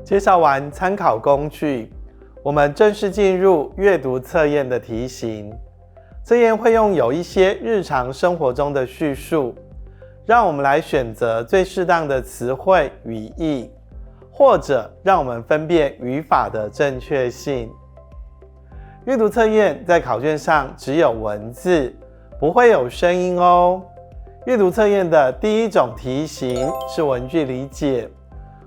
介绍完参考工具，我们正式进入阅读测验的题型。测验会用有一些日常生活中的叙述，让我们来选择最适当的词汇语义，或者让我们分辨语法的正确性。阅读测验在考卷上只有文字，不会有声音哦。阅读测验的第一种题型是文句理解，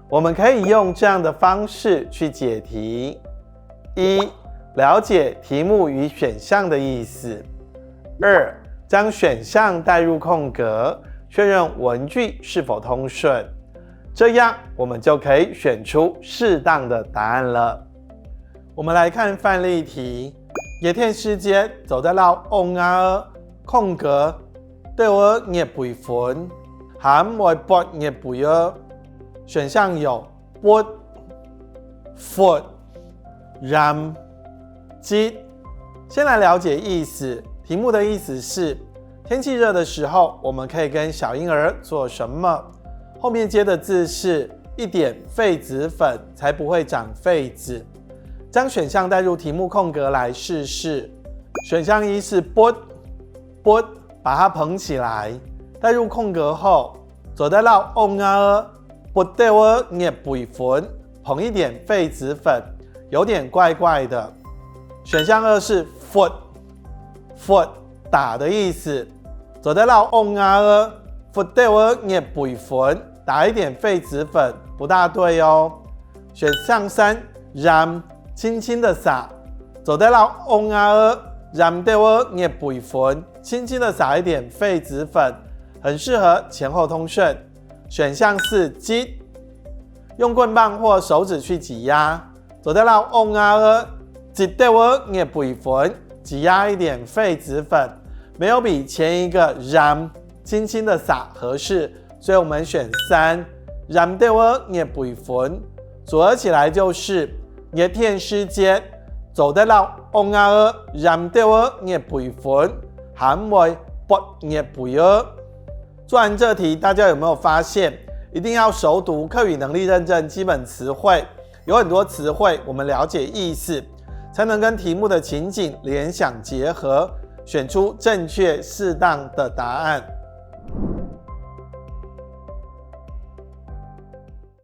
我们可以用这样的方式去解题：一、了解题目与选项的意思；二、将选项带入空格，确认文句是否通顺，这样我们就可以选出适当的答案了。我们来看范例题：夜天時節走得到翁啊空格對我熱培款喊外博熱培啊。選項有 bút、foot、ram、接。先來了解意思。題目的意思是，天氣熱的時候，我們可以跟小嬰兒做什麼？後面接的字是一點痱子粉才不會長痱子。將選項帶入題目空格來試試。選項一是 bút， 把它捧起來，帶入空格後，走得到翁啊不對我熱培款，捧一點痱子粉，有點怪怪的。選項二是 foot， 打的意思，走得到翁啊不對我熱培款，打一點痱子粉，不大對哦。選項三 ram， 輕輕的灑，走得到翁啊ram對我熱培款，輕輕的灑一點痱子粉，很適合前後通順。選項四擠，用棍棒或手指去擠壓，走得到翁啊擠對我熱培款，擠壓一點痱子粉，沒有比前一個 ram 輕輕的灑合適，所以我們選三 ram 對我熱培款，組合起來就是夜天時節走得到翁啊ram 對我熱培款，喊為博熱培啊。做完這題，大家有沒有發現，一定要熟讀客語能力認證基本詞彙，有很多詞彙我們了解意思，才能跟題目的情景聯想結合，選出正確適當的答案。